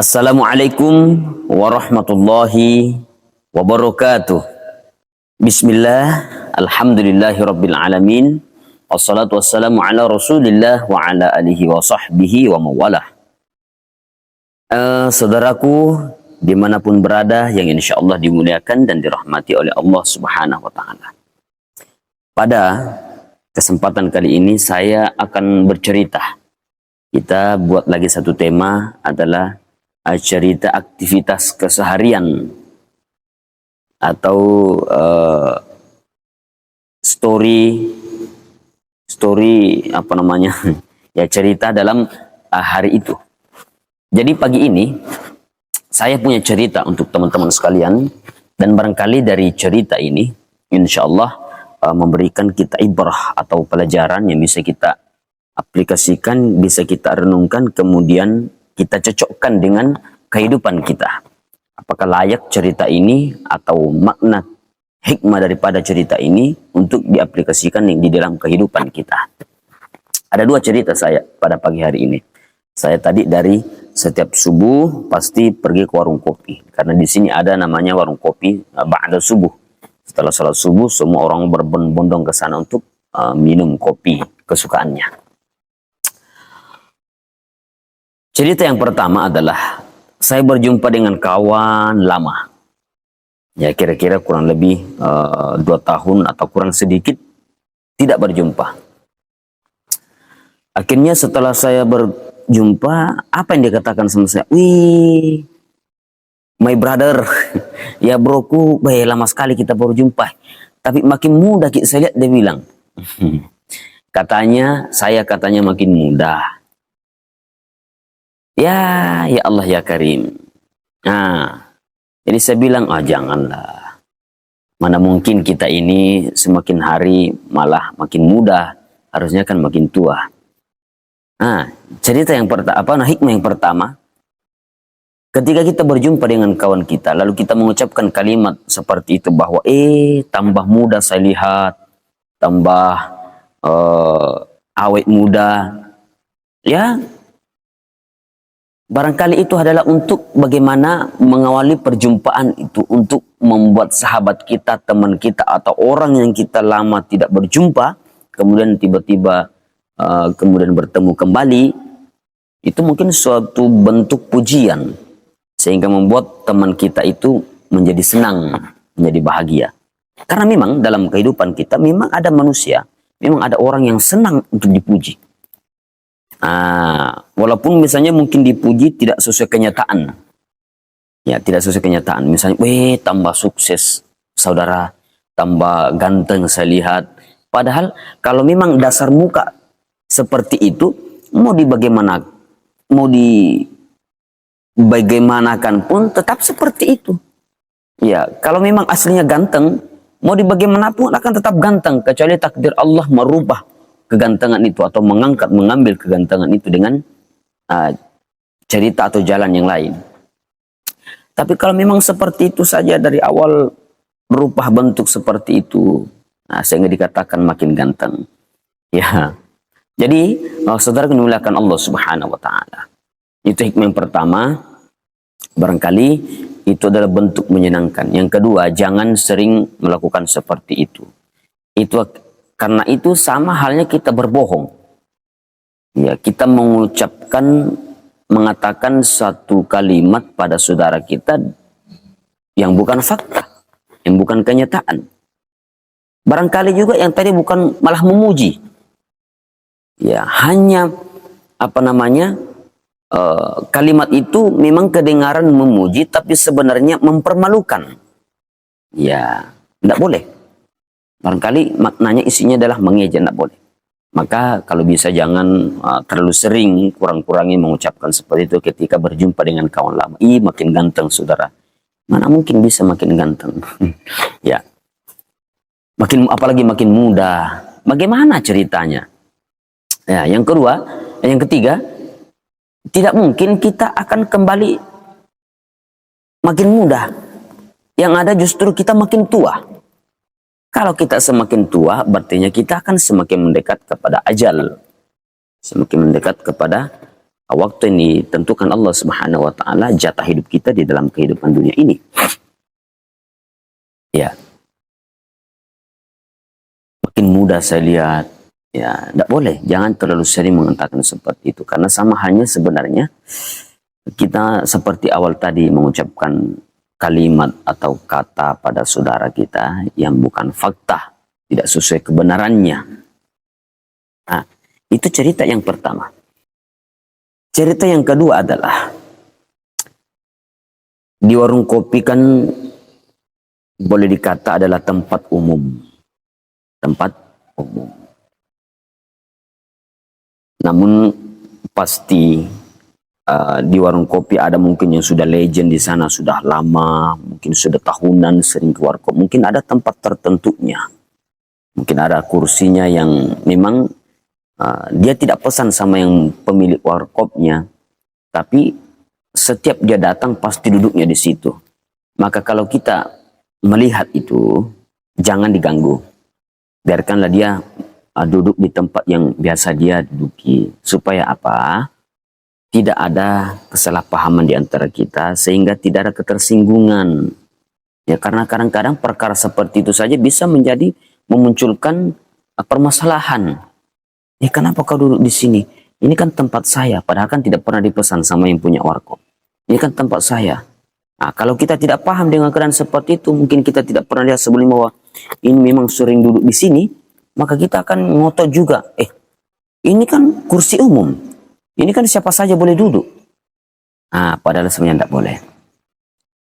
Assalamualaikum warahmatullahi wabarakatuh. Bismillah, alhamdulillahi rabbil alamin. Wassalatu wassalamu ala rasulillah wa ala alihi wa sahbihi wa mawalah. Saudaraku, dimanapun berada yang insya Allah dimuliakan dan dirahmati oleh Allah subhanahu wa ta'ala. Pada kesempatan kali ini saya akan bercerita. Kita buat lagi satu tema adalah cerita aktivitas keseharian atau story apa namanya ya, cerita dalam hari itu. Jadi pagi ini saya punya cerita untuk teman-teman sekalian, dan barangkali dari cerita ini insya Allah memberikan kita ibrah atau pelajaran yang bisa kita aplikasikan, bisa kita renungkan, kemudian kita cocokkan dengan kehidupan kita. Apakah layak cerita ini atau makna hikmah daripada cerita ini untuk diaplikasikan di dalam kehidupan kita. Ada dua cerita saya pada pagi hari ini. Saya tadi dari setiap subuh pasti pergi ke warung kopi. Karena di sini ada namanya warung kopi ba'da subuh. Setelah salat subuh semua orang berbondong-bondong ke sana untuk minum kopi kesukaannya. Cerita yang pertama adalah saya berjumpa dengan kawan lama. Ya kira-kira kurang lebih 2 tahun atau kurang sedikit tidak berjumpa. Akhirnya setelah saya berjumpa, apa yang dia katakan sama saya? Wih, my brother, ya broku, lama sekali kita baru jumpa. Tapi makin muda saya lihat, dia bilang. Saya katanya makin muda. Ya Allah ya Karim. Nah, jadi saya bilang, janganlah. Mana mungkin kita ini semakin hari malah makin muda, harusnya kan makin tua. Nah, cerita yang pertama, hikmah yang pertama, ketika kita berjumpa dengan kawan kita, lalu kita mengucapkan kalimat seperti itu bahwa, tambah muda saya lihat, tambah awet muda, ya. Barangkali itu adalah untuk bagaimana mengawali perjumpaan itu, untuk membuat sahabat kita, teman kita, atau orang yang kita lama tidak berjumpa, kemudian tiba-tiba kemudian bertemu kembali, itu mungkin suatu bentuk pujian, sehingga membuat teman kita itu menjadi senang, menjadi bahagia. Karena memang dalam kehidupan kita, memang ada manusia, memang ada orang yang senang untuk dipuji. Walaupun misalnya mungkin dipuji tidak sesuai kenyataan. Ya, tidak sesuai kenyataan. Misalnya, tambah sukses saudara, tambah ganteng saya lihat. Padahal kalau memang dasar muka seperti itu, mau dibagaimanakan pun tetap seperti itu. Ya, kalau memang aslinya ganteng, mau dibagaimanapun akan tetap ganteng, kecuali takdir Allah merubah kegantengan itu atau mengambil kegantengan itu dengan cerita atau jalan yang lain. Tapi kalau memang seperti itu saja dari awal, berubah bentuk seperti itu, sehingga dikatakan makin ganteng. Ya. Jadi, saudara dimuliakan Allah Subhanahu wa taala. Itu hikmah yang pertama, barangkali itu adalah bentuk menyenangkan. Yang kedua, jangan sering melakukan seperti itu. Karena itu sama halnya kita berbohong. Ya, kita mengatakan satu kalimat pada saudara kita yang bukan fakta, yang bukan kenyataan. Barangkali juga yang tadi bukan malah memuji. Ya, hanya kalimat itu memang kedengaran memuji, tapi sebenarnya mempermalukan. Ya, tidak boleh. Barangkali maknanya isinya adalah mengejek, tidak boleh. Maka kalau bisa jangan terlalu sering, kurang-kurangi mengucapkan seperti itu ketika berjumpa dengan kawan lama. Makin ganteng saudara. Mana mungkin bisa makin ganteng. Ya. Apalagi makin muda. Bagaimana ceritanya? Ya, yang ketiga, tidak mungkin kita akan kembali makin muda. Yang ada justru kita makin tua. Kalau kita semakin tua, berarti kita akan semakin mendekat kepada ajal. Semakin mendekat kepada Waktu yang ditentukan Allah Subhanahu wa taala, jatah hidup kita di dalam kehidupan dunia ini. Ya, makin mudah saya lihat. Ya, tidak boleh. Jangan terlalu sering mengatakan seperti itu. Karena sama halnya sebenarnya kita seperti awal tadi mengucapkan kalimat atau kata pada saudara kita yang bukan fakta, tidak sesuai kebenarannya. Nah, itu cerita yang pertama. Cerita yang kedua adalah di warung kopi kan boleh dikata adalah tempat umum. Tempat umum. Namun pasti di warung kopi ada mungkin yang sudah legend di sana, sudah lama, mungkin sudah tahunan sering ke warkop. Mungkin ada tempat tertentunya. Mungkin ada kursinya yang memang dia tidak pesan sama yang pemilik warkopnya, tapi setiap dia datang pasti duduknya di situ. Maka kalau kita melihat itu, jangan diganggu. Biarkanlah dia duduk di tempat yang biasa dia duduki. Supaya apa? Tidak ada kesalahpahaman di antara kita, sehingga tidak ada ketersinggungan. Ya, karena kadang-kadang perkara seperti itu saja bisa menjadi memunculkan permasalahan. Ya, kenapa kau duduk di sini? Ini kan tempat saya, padahal kan tidak pernah dipesan sama yang punya warkop. Ini kan tempat saya. Nah, kalau kita tidak paham dengan keadaan seperti itu, mungkin kita tidak pernah lihat sebelumnya bahwa ini memang sering duduk di sini, maka kita akan ngotot juga. Ini kan kursi umum. Ini kan siapa saja boleh duduk. Nah, padahal sebenarnya tidak boleh.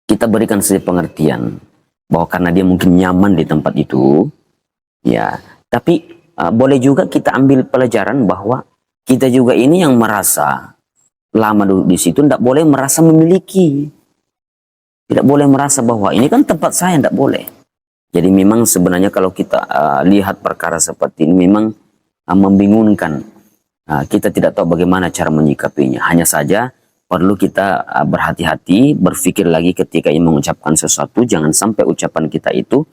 Kita berikan saja pengertian bahwa karena dia mungkin nyaman di tempat itu, ya. Tapi boleh juga kita ambil pelajaran bahwa kita juga ini yang merasa lama duduk di situ, tidak boleh merasa memiliki. Tidak boleh merasa bahwa ini kan tempat saya, tidak boleh. Jadi memang sebenarnya kalau kita lihat perkara seperti ini memang membingungkan. Kita tidak tahu bagaimana cara menyikapinya. Hanya saja perlu kita berhati-hati, berpikir lagi ketika ingin mengucapkan sesuatu. Jangan sampai ucapan kita itu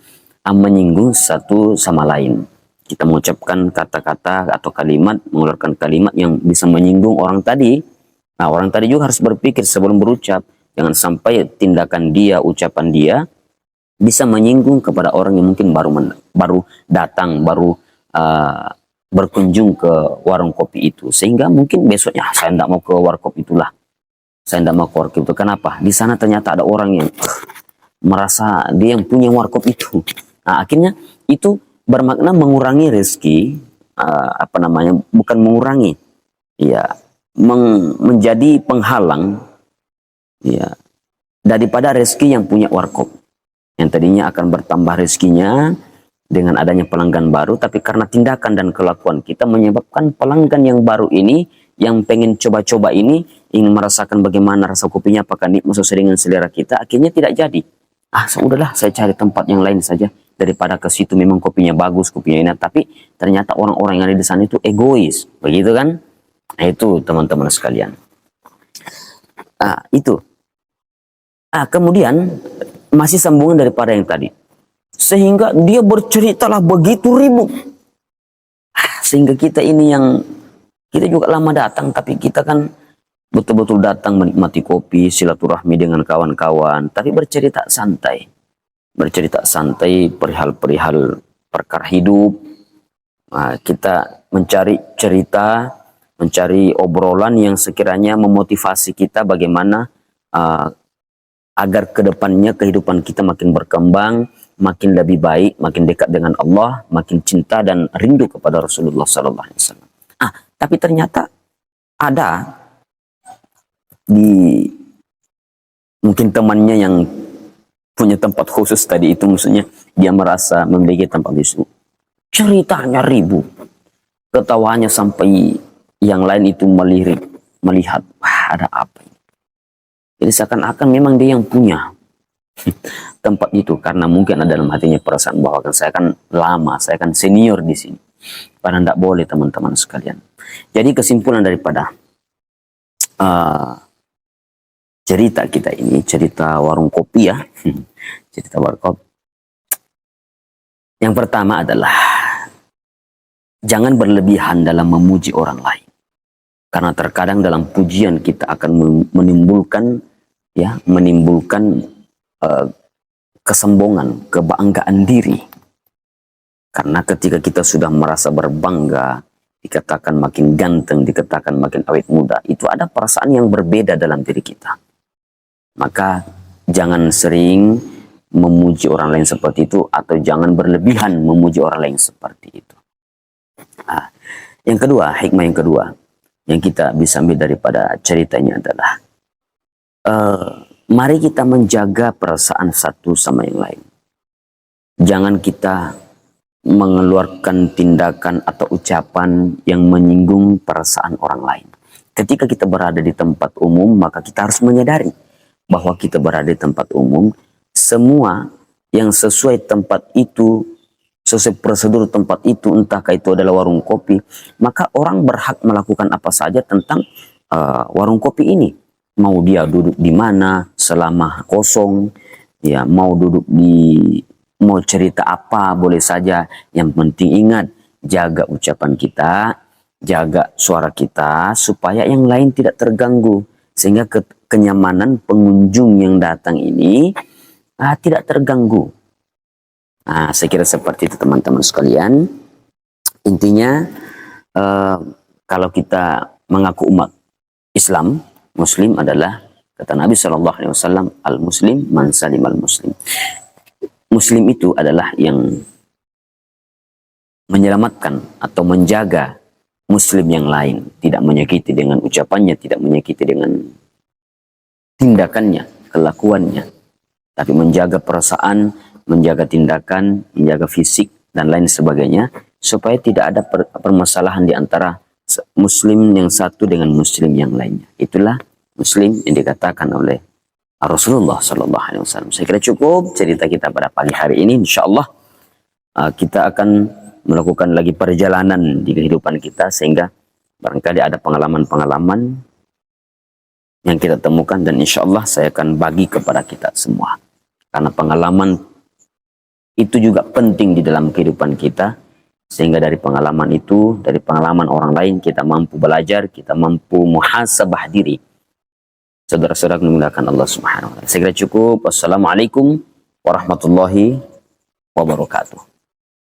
menyinggung satu sama lain. Kita mengucapkan kata-kata atau kalimat, mengeluarkan kalimat yang bisa menyinggung orang tadi. Nah, orang tadi juga harus berpikir sebelum berucap. Jangan sampai tindakan dia, ucapan dia bisa menyinggung kepada orang yang mungkin baru datang, baru berkunjung ke warung kopi itu, sehingga mungkin besoknya saya tidak mau ke warkop itulah, saya tidak mau ke warkop itu. Kenapa? Di sana ternyata ada orang yang merasa dia yang punya warkop itu. Nah, akhirnya itu bermakna mengurangi rezeki, bukan mengurangi, ya, menjadi penghalang, ya, daripada rezeki yang punya warkop, yang tadinya akan bertambah rezekinya dengan adanya pelanggan baru, tapi karena tindakan dan kelakuan kita menyebabkan pelanggan yang baru ini, yang pengen coba-coba ini, ingin merasakan bagaimana rasa kopinya, apakah nikmat sesuai dengan selera kita, akhirnya tidak jadi. Udahlah, saya cari tempat yang lain saja, daripada ke situ memang kopinya bagus, kopinya enak, tapi ternyata orang-orang yang ada di sana itu egois, begitu kan? Nah, itu teman-teman sekalian. Itu. Kemudian masih sambungan daripada yang tadi. Sehingga dia berceritalah begitu ribut. Sehingga kita ini yang, kita juga lama datang, tapi kita kan betul-betul datang menikmati kopi, silaturahmi dengan kawan-kawan, tapi bercerita santai. Bercerita santai perihal-perihal perkara hidup. Kita mencari cerita, mencari obrolan yang sekiranya memotivasi kita bagaimana agar kedepannya kehidupan kita makin berkembang, makin lebih baik, makin dekat dengan Allah, makin cinta dan rindu kepada Rasulullah SAW. Tapi ternyata ada di mungkin temannya yang punya tempat khusus tadi itu, maksudnya dia merasa memiliki tempat khusus. Ceritanya ribut, ketawanya sampai yang lain itu melihat, ada apa ini? Jadi seakan-akan memang dia yang punya tempat itu, karena mungkin ada dalam hatinya perasaan bahwa saya kan lama, saya kan senior di sini. Padahal tidak boleh teman-teman sekalian. Jadi kesimpulan daripada cerita kita ini, cerita warung kopi ya, cerita warkop. Yang pertama adalah jangan berlebihan dalam memuji orang lain. Karena terkadang dalam pujian kita akan menimbulkan eh, kesombongan, kebanggaan diri. Karena ketika kita sudah merasa berbangga, dikatakan makin ganteng, dikatakan makin awet muda, itu ada perasaan yang berbeda dalam diri kita. Maka jangan sering memuji orang lain seperti itu, atau jangan berlebihan memuji orang lain seperti itu. Nah, yang kedua, hikmah yang kedua yang kita bisa ambil daripada ceritanya adalah mari kita menjaga perasaan satu sama yang lain. Jangan kita mengeluarkan tindakan atau ucapan yang menyinggung perasaan orang lain. Ketika kita berada di tempat umum, maka kita harus menyadari bahwa kita berada di tempat umum, semua yang sesuai tempat itu, sesuai prosedur tempat itu, entahkah itu adalah warung kopi, maka orang berhak melakukan apa saja tentang warung kopi ini. Mau dia duduk di mana selama kosong, ya mau duduk mau cerita apa boleh saja. Yang penting ingat, jaga ucapan kita, jaga suara kita supaya yang lain tidak terganggu, sehingga kenyamanan pengunjung yang datang ini tidak terganggu. Nah, saya kira seperti itu teman-teman sekalian. Intinya kalau kita mengaku umat Islam, Muslim adalah, kata Nabi SAW, al-Muslim man salim al-Muslim. Muslim itu adalah yang menyelamatkan atau menjaga Muslim yang lain, tidak menyakiti dengan ucapannya, tidak menyakiti dengan tindakannya, kelakuannya, tapi menjaga perasaan, menjaga tindakan, menjaga fisik, dan lain sebagainya, supaya tidak ada permasalahan di antara Muslim yang satu dengan Muslim yang lainnya. Itulah Muslim yang dikatakan oleh Rasulullah SAW. Saya kira cukup cerita kita pada pagi hari ini. Insya Allah kita akan melakukan lagi perjalanan di kehidupan kita, sehingga barangkali ada pengalaman-pengalaman yang kita temukan, dan insya Allah saya akan bagi kepada kita semua. Karena pengalaman itu juga penting di dalam kehidupan kita, sehingga dari pengalaman itu, dari pengalaman orang lain, kita mampu belajar, kita mampu muhasabah diri. Saudara-saudara menggunakan Allah Subhanahu wa Ta'ala. Saya kira cukup. Wassalamualaikum warahmatullahi wabarakatuh.